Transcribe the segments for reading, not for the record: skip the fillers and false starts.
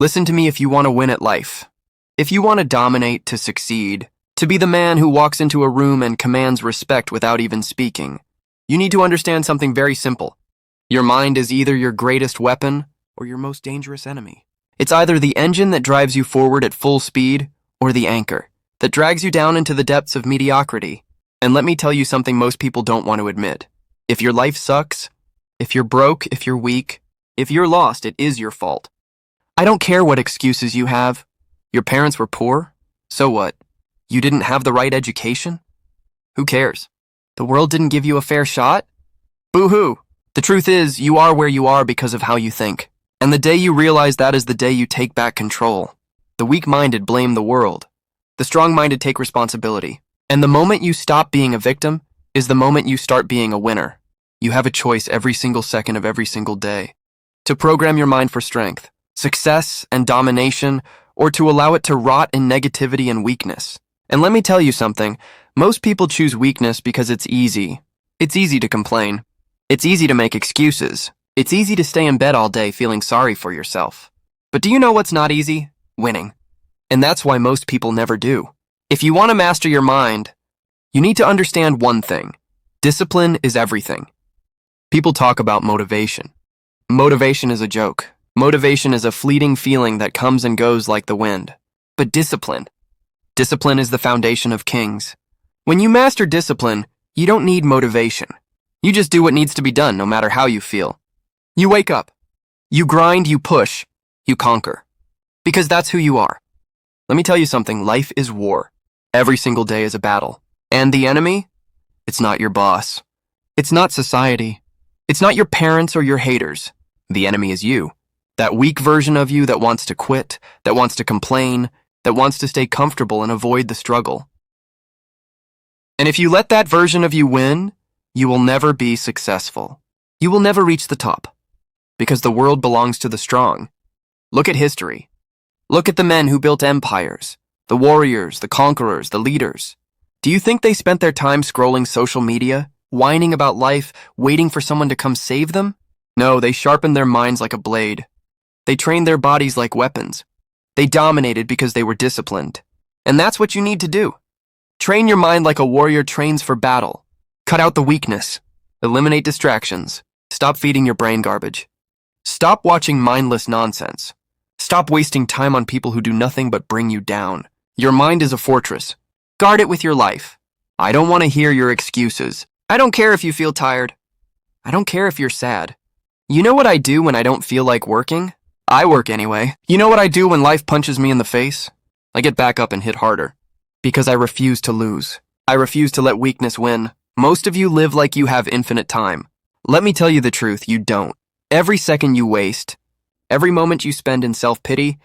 Listen to me if you want to win at life. If you want to dominate, to succeed, to be the man who walks into a room and commands respect without even speaking, you need to understand something very simple. Your mind is either your greatest weapon or your most dangerous enemy. It's either the engine that drives you forward at full speed or the anchor that drags you down into the depths of mediocrity. And let me tell you something most people don't want to admit. If your life sucks, if you're broke, if you're weak, if you're lost, it is your fault. I don't care what excuses you have. Your parents were poor? So what? You didn't have the right education? Who cares? The world didn't give you a fair shot? Boo-hoo! The truth is, you are where you are because of how you think. And the day you realize that is the day you take back control. The weak-minded blame the world. The strong-minded take responsibility. And the moment you stop being a victim is the moment you start being a winner. You have a choice every single second of every single day to program your mind for strength, success, and domination, or to allow it to rot in negativity and weakness. And let me tell you something, most people choose weakness because it's easy. It's easy to complain. It's easy to make excuses. It's easy to stay in bed all day feeling sorry for yourself. But do you know what's not easy? Winning. And that's why most people never do. If you want to master your mind, you need to understand one thing. Discipline is everything. People talk about motivation. Motivation is a joke. Motivation is a fleeting feeling that comes and goes like the wind. But discipline is the foundation of kings. When you master discipline, you don't need motivation. You just do what needs to be done no matter how you feel. You wake up. You grind, you push, you conquer. Because that's who you are. Let me tell you something, life is war. Every single day is a battle. And the enemy? It's not your boss. It's not society. It's not your parents or your haters. The enemy is you. That weak version of you that wants to quit, that wants to complain, that wants to stay comfortable and avoid the struggle. And if you let that version of you win, you will never be successful. You will never reach the top. Because the world belongs to the strong. Look at history. Look at the men who built empires. The warriors, the conquerors, the leaders. Do you think they spent their time scrolling social media, whining about life, waiting for someone to come save them? No, they sharpened their minds like a blade. They trained their bodies like weapons. They dominated because they were disciplined. And that's what you need to do. Train your mind like a warrior trains for battle. Cut out the weakness. Eliminate distractions. Stop feeding your brain garbage. Stop watching mindless nonsense. Stop wasting time on people who do nothing but bring you down. Your mind is a fortress. Guard it with your life. I don't want to hear your excuses. I don't care if you feel tired. I don't care if you're sad. You know what I do when I don't feel like working? I work anyway. You know what I do when life punches me in the face? I get back up and hit harder. Because I refuse to lose. I refuse to let weakness win. Most of you live like you have infinite time. Let me tell you the truth, you don't. Every second you waste, every moment you spend in self-pity,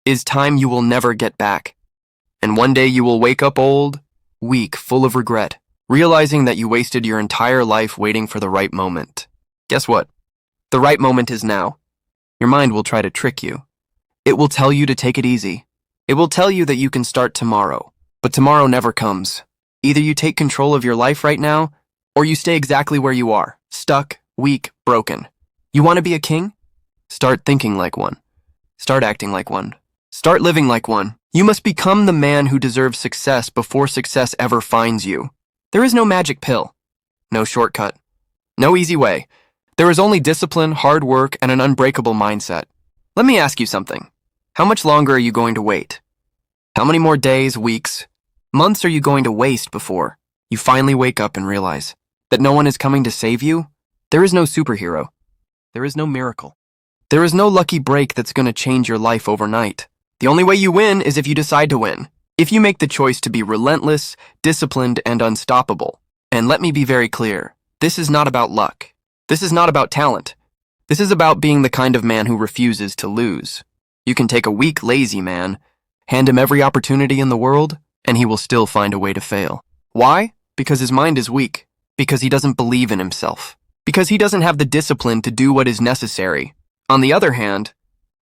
is time you will never get back. And one day you will wake up old, weak, full of regret, realizing that you wasted your entire life waiting for the right moment. Guess what? The right moment is now. Your mind will try to trick you. It will tell you to take it easy. It will tell you that you can start tomorrow. But tomorrow never comes. Either you take control of your life right now, or you stay exactly where you are, stuck, weak, broken. You want to be a king? Start thinking like one. Start acting like one. Start living like one. You must become the man who deserves success before success ever finds you. There is no magic pill. No shortcut. No easy way. There is only discipline, hard work, and an unbreakable mindset. Let me ask you something. How much longer are you going to wait? How many more days, weeks, months are you going to waste before you finally wake up and realize that no one is coming to save you? There is no superhero. There is no miracle. There is no lucky break that's going to change your life overnight. The only way you win is if you decide to win. If you make the choice to be relentless, disciplined, and unstoppable. And let me be very clear, this is not about luck. This is not about talent. This is about being the kind of man who refuses to lose. You can take a weak, lazy man, hand him every opportunity in the world, and he will still find a way to fail. Why? Because his mind is weak. Because he doesn't believe in himself. Because he doesn't have the discipline to do what is necessary. On the other hand,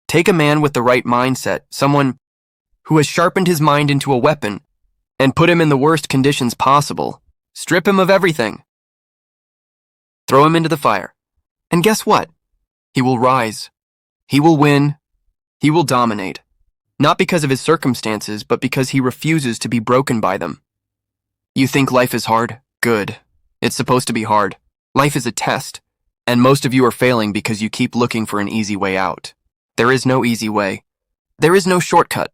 take a man with the right mindset, someone who has sharpened his mind into a weapon, and put him in the worst conditions possible. Strip him of everything. Throw him into the fire. And guess what? He will rise. He will win. He will dominate, not because of his circumstances, but because he refuses to be broken by them. You think life is hard? Good. It's supposed to be hard. Life is a test, and most of you are failing because you keep looking for an easy way out. There is no easy way. There is no shortcut.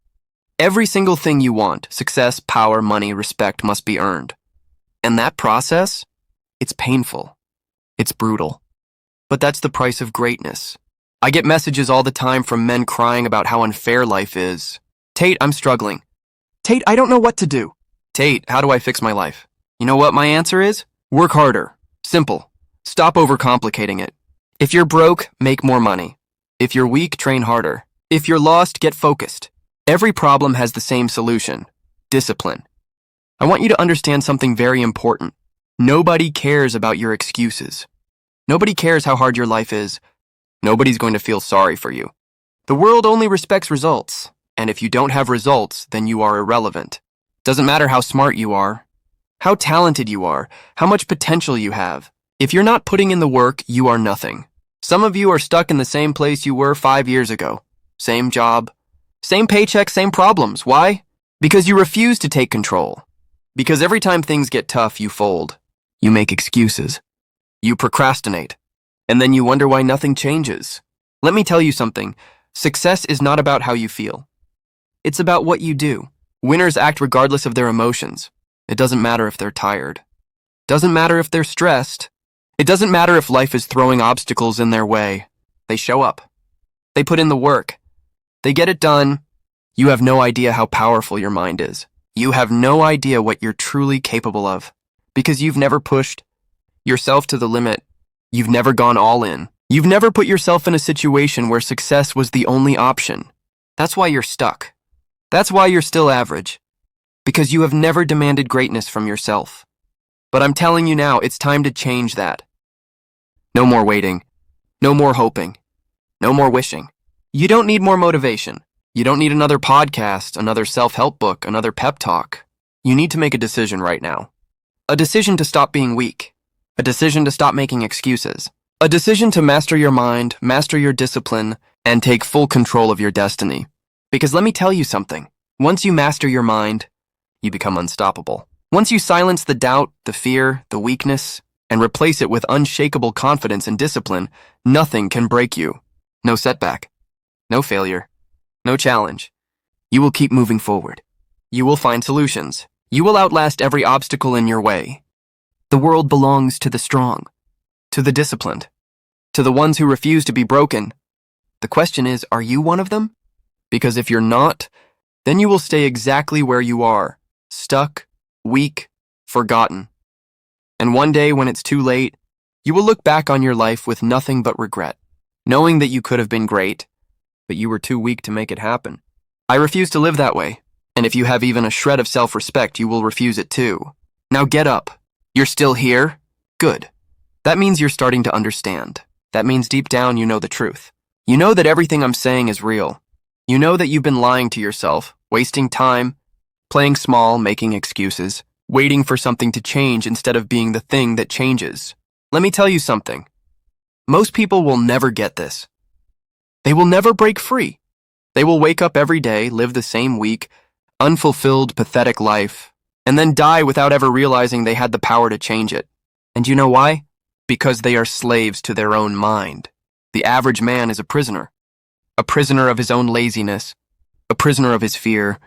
Every single thing you want, success, power, money, respect, must be earned. And that process, it's painful. It's brutal. But that's the price of greatness. I get messages all the time from men crying about how unfair life is. Tate, I'm struggling. Tate, I don't know what to do. Tate, how do I fix my life? You know what my answer is? Work harder. Simple. Stop overcomplicating it. If you're broke, make more money. If you're weak, train harder. If you're lost, get focused. Every problem has the same solution: discipline. I want you to understand something very important. Nobody cares about your excuses. Nobody cares how hard your life is. Nobody's going to feel sorry for you. The world only respects results, and if you don't have results, then you are irrelevant. Doesn't matter how smart you are, how talented you are, how much potential you have. If you're not putting in the work, you are nothing. Some of you are stuck in the same place you were 5 years ago. Same job, same paycheck, same problems. Why? Because you refuse to take control. Because every time things get tough, you fold. You make excuses. You procrastinate. And then you wonder why nothing changes. Let me tell you something. Success is not about how you feel. It's about what you do. Winners act regardless of their emotions. It doesn't matter if they're tired. Doesn't matter if they're stressed. It doesn't matter if life is throwing obstacles in their way. They show up. They put in the work. They get it done. You have no idea how powerful your mind is. You have no idea what you're truly capable of. Because you've never pushed yourself to the limit. You've never gone all in. You've never put yourself in a situation where success was the only option. That's why you're stuck. That's why you're still average. Because you have never demanded greatness from yourself. But I'm telling you now, it's time to change that. No more waiting. No more hoping. No more wishing. You don't need more motivation. You don't need another podcast, another self-help book, another pep talk. You need to make a decision right now. A decision to stop being weak. A decision to stop making excuses. A decision to master your mind, master your discipline, and take full control of your destiny. Because let me tell you something. Once you master your mind, you become unstoppable. Once you silence the doubt, the fear, the weakness, and replace it with unshakable confidence and discipline, nothing can break you. No setback. No failure. No challenge. You will keep moving forward. You will find solutions. You will outlast every obstacle in your way. The world belongs to the strong, to the disciplined, to the ones who refuse to be broken. The question is, are you one of them? Because if you're not, then you will stay exactly where you are, stuck, weak, forgotten. And one day when it's too late, you will look back on your life with nothing but regret, knowing that you could have been great, but you were too weak to make it happen. I refuse to live that way, and if you have even a shred of self-respect, you will refuse it too. Now get up. You're still here? Good. That means you're starting to understand. That means deep down you know the truth. You know that everything I'm saying is real. You know that you've been lying to yourself, wasting time, playing small, making excuses, waiting for something to change instead of being the thing that changes. Let me tell you something. Most people will never get this. They will never break free. They will wake up every day, live the same weak, unfulfilled, pathetic life, and then die without ever realizing they had the power to change it. And you know why? Because they are slaves to their own mind. The average man is a prisoner of his own laziness, a prisoner of his fear,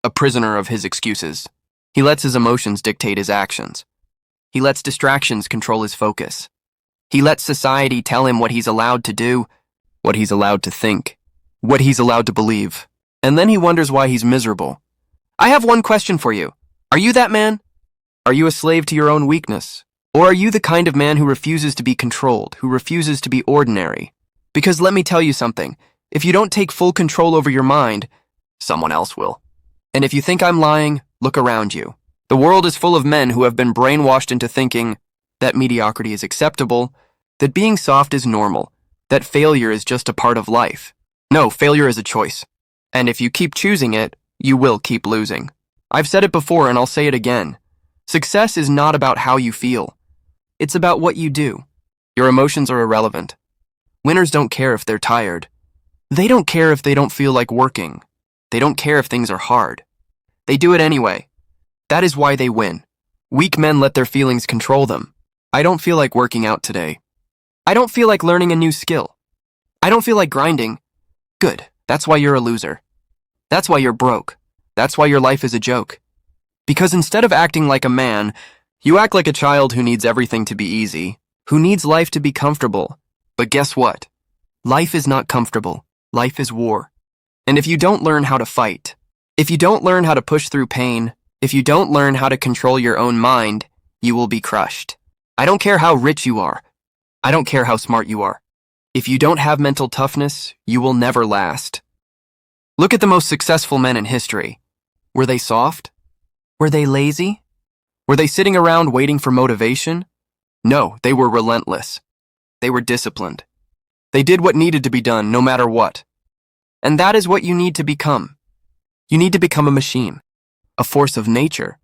a prisoner of his excuses. He lets his emotions dictate his actions. He lets distractions control his focus. He lets society tell him what he's allowed to do, what he's allowed to think, what he's allowed to believe. And then he wonders why he's miserable. I have one question for you. Are you that man? Are you a slave to your own weakness? Or are you the kind of man who refuses to be controlled, who refuses to be ordinary? Because let me tell you something. If you don't take full control over your mind, someone else will. And if you think I'm lying, look around you. The world is full of men who have been brainwashed into thinking that mediocrity is acceptable, that being soft is normal, that failure is just a part of life. No, failure is a choice. And if you keep choosing it, you will keep losing. I've said it before and I'll say it again. Success is not about how you feel. It's about what you do. Your emotions are irrelevant. Winners don't care if they're tired. They don't care if they don't feel like working. They don't care if things are hard. They do it anyway. That is why they win. Weak men let their feelings control them. I don't feel like working out today. I don't feel like learning a new skill. I don't feel like grinding. Good. That's why you're a loser. That's why you're broke. That's why your life is a joke. Because instead of acting like a man, you act like a child who needs everything to be easy, who needs life to be comfortable. But guess what? Life is not comfortable. Life is war. And if you don't learn how to fight, if you don't learn how to push through pain, if you don't learn how to control your own mind, you will be crushed. I don't care how rich you are. I don't care how smart you are. If you don't have mental toughness, you will never last. Look at the most successful men in history. Were they soft? Were they lazy? Were they sitting around waiting for motivation? No, they were relentless. They were disciplined. They did what needed to be done, no matter what. And that is what you need to become. You need to become a machine, a force of nature,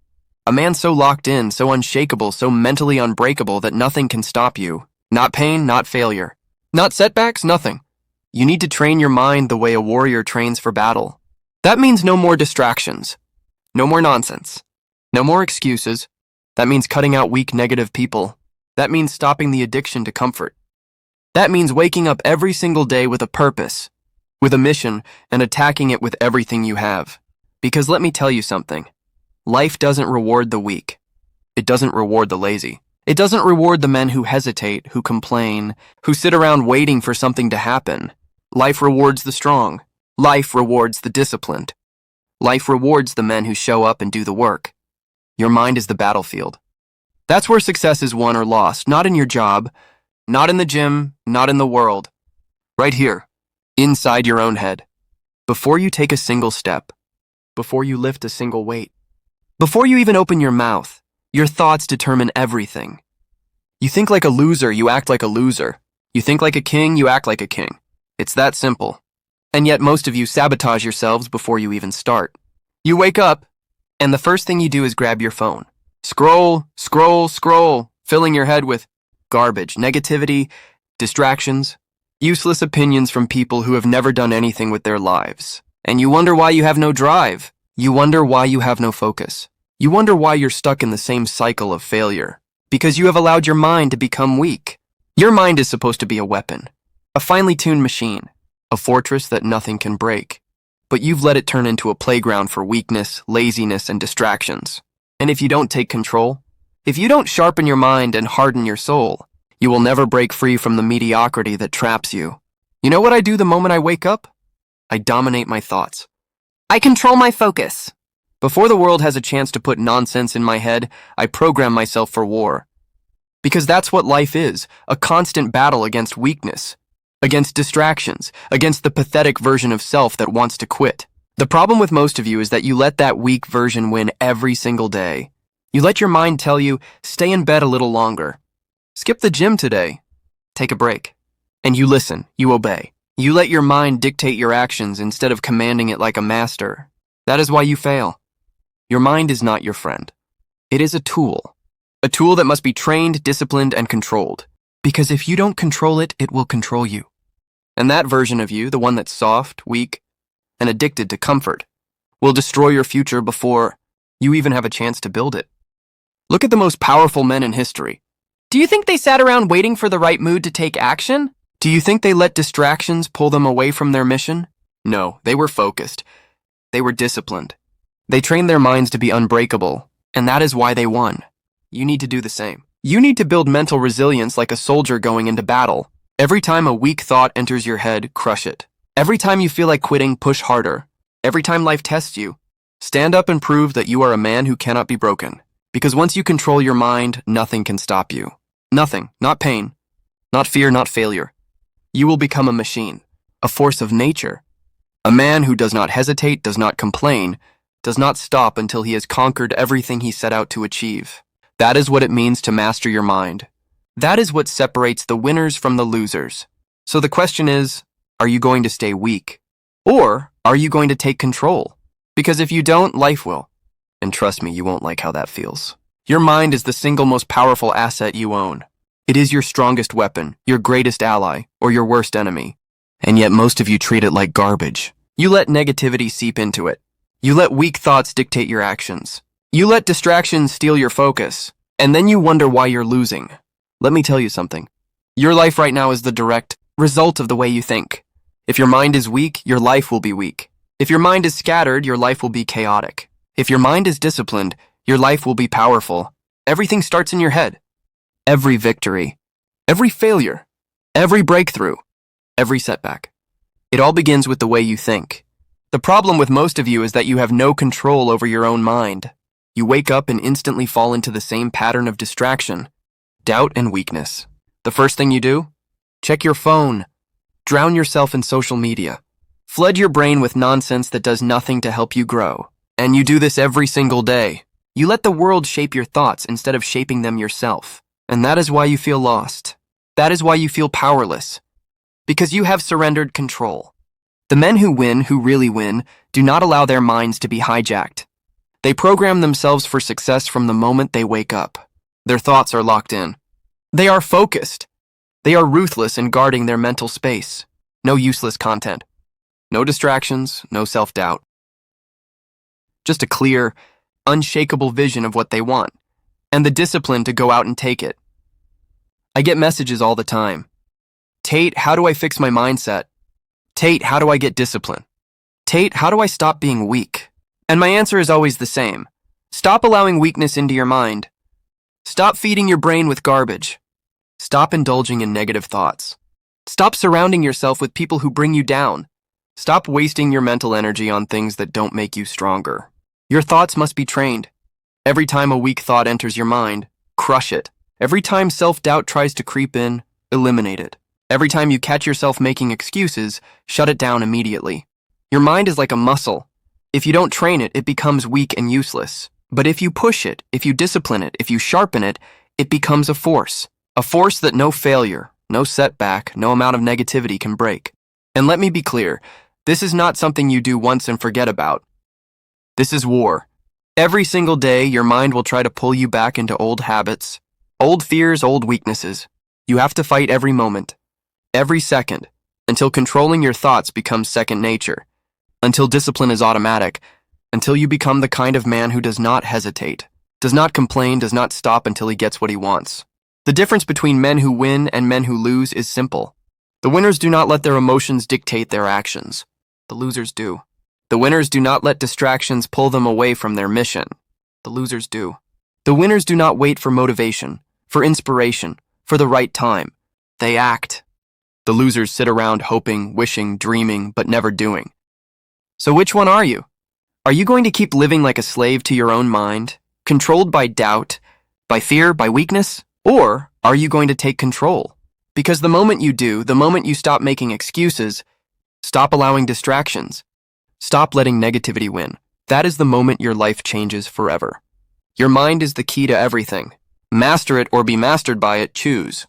a man so locked in, so unshakable, so mentally unbreakable that nothing can stop you. Not pain, not failure. Not setbacks, nothing. You need to train your mind the way a warrior trains for battle. That means no more distractions. No more nonsense. No more excuses. That means cutting out weak, negative people. That means stopping the addiction to comfort. That means waking up every single day with a purpose, with a mission, and attacking it with everything you have. Because let me tell you something. Life doesn't reward the weak. It doesn't reward the lazy. It doesn't reward the men who hesitate, who complain, who sit around waiting for something to happen. Life rewards the strong. Life rewards the disciplined. Life rewards the men who show up and do the work. Your mind is the battlefield. That's where success is won or lost, not in your job, not in the gym, not in the world. Right here, inside your own head. Before you take a single step, before you lift a single weight, before you even open your mouth, your thoughts determine everything. You think like a loser, you act like a loser. You think like a king, you act like a king. It's that simple. And yet most of you sabotage yourselves before you even start. You wake up, and the first thing you do is grab your phone. Scroll, scroll, scroll, filling your head with garbage, negativity, distractions, useless opinions from people who have never done anything with their lives. And you wonder why you have no drive. You wonder why you have no focus. You wonder why you're stuck in the same cycle of failure. Because you have allowed your mind to become weak. Your mind is supposed to be a weapon, a finely tuned machine, a fortress that nothing can break. But you've let it turn into a playground for weakness, laziness, and distractions. And if you don't take control, if you don't sharpen your mind and harden your soul, you will never break free from the mediocrity that traps you. You know what I do the moment I wake up? I dominate my thoughts. I control my focus. Before the world has a chance to put nonsense in my head, I program myself for war. Because that's what life is, a constant battle against weakness, against distractions, against the pathetic version of self that wants to quit. The problem with most of you is that you let that weak version win every single day. You let your mind tell you, stay in bed a little longer. Skip the gym today. Take a break. And you listen, you obey. You let your mind dictate your actions instead of commanding it like a master. That is why you fail. Your mind is not your friend. It is a tool that must be trained, disciplined, and controlled. Because if you don't control it, it will control you. And that version of you, the one that's soft, weak, and addicted to comfort, will destroy your future before you even have a chance to build it. Look at the most powerful men in history. Do you think they sat around waiting for the right mood to take action? Do you think they let distractions pull them away from their mission? No, they were focused. They were disciplined. They trained their minds to be unbreakable, and that is why they won. You need to do the same. You need to build mental resilience like a soldier going into battle. Every time a weak thought enters your head, crush it. Every time you feel like quitting, push harder. Every time life tests you, stand up and prove that you are a man who cannot be broken. Because once you control your mind, nothing can stop you. Nothing, not pain, not fear, not failure. You will become a machine, a force of nature. A man who does not hesitate, does not complain, does not stop until he has conquered everything he set out to achieve. That is what it means to master your mind. That is what separates the winners from the losers. So the question is, are you going to stay weak? Or are you going to take control? Because if you don't, life will. And trust me, you won't like how that feels. Your mind is the single most powerful asset you own. It is your strongest weapon, your greatest ally, or your worst enemy. And yet most of you treat it like garbage. You let negativity seep into it. You let weak thoughts dictate your actions. You let distractions steal your focus. And then you wonder why you're losing. Let me tell you something. Your life right now is the direct result of the way you think. If your mind is weak, your life will be weak. If your mind is scattered, your life will be chaotic. If your mind is disciplined, your life will be powerful. Everything starts in your head. Every victory, every failure, every breakthrough, every setback. It all begins with the way you think. The problem with most of you is that you have no control over your own mind. You wake up and instantly fall into the same pattern of distraction, doubt, and weakness. The first thing you do? Check your phone. Drown yourself in social media. Flood your brain with nonsense that does nothing to help you grow. And you do this every single day. You let the world shape your thoughts instead of shaping them yourself. And that is why you feel lost. That is why you feel powerless. Because you have surrendered control. The men who win, who really win, do not allow their minds to be hijacked. They program themselves for success from the moment they wake up. Their thoughts are locked in. They are focused. They are ruthless in guarding their mental space. No useless content. No distractions, no self-doubt. Just a clear, unshakable vision of what they want, and the discipline to go out and take it. I get messages all the time. Tate, how do I fix my mindset? Tate, how do I get discipline? Tate, how do I stop being weak? And my answer is always the same. Stop allowing weakness into your mind. Stop feeding your brain with garbage. Stop indulging in negative thoughts. Stop surrounding yourself with people who bring you down. Stop wasting your mental energy on things that don't make you stronger. Your thoughts must be trained. Every time a weak thought enters your mind, crush it. Every time self-doubt tries to creep in, eliminate it. Every time you catch yourself making excuses, shut it down immediately. Your mind is like a muscle. If you don't train it, it becomes weak and useless. But if you push it, if you discipline it, if you sharpen it, it becomes a force. A force that no failure, no setback, no amount of negativity can break. And let me be clear, this is not something you do once and forget about. This is war. Every single day, your mind will try to pull you back into old habits, old fears, old weaknesses. You have to fight every moment, every second, until controlling your thoughts becomes second nature, until discipline is automatic, until you become the kind of man who does not hesitate, does not complain, does not stop until he gets what he wants. The difference between men who win and men who lose is simple. The winners do not let their emotions dictate their actions. The losers do. The winners do not let distractions pull them away from their mission. The losers do. The winners do not wait for motivation, for inspiration, for the right time. They act. The losers sit around hoping, wishing, dreaming, but never doing. So which one are you? Are you going to keep living like a slave to your own mind, controlled by doubt, by fear, by weakness? Or are you going to take control? Because the moment you do, the moment you stop making excuses, stop allowing distractions, stop letting negativity win, that is the moment your life changes forever. Your mind is the key to everything. Master it or be mastered by it, choose.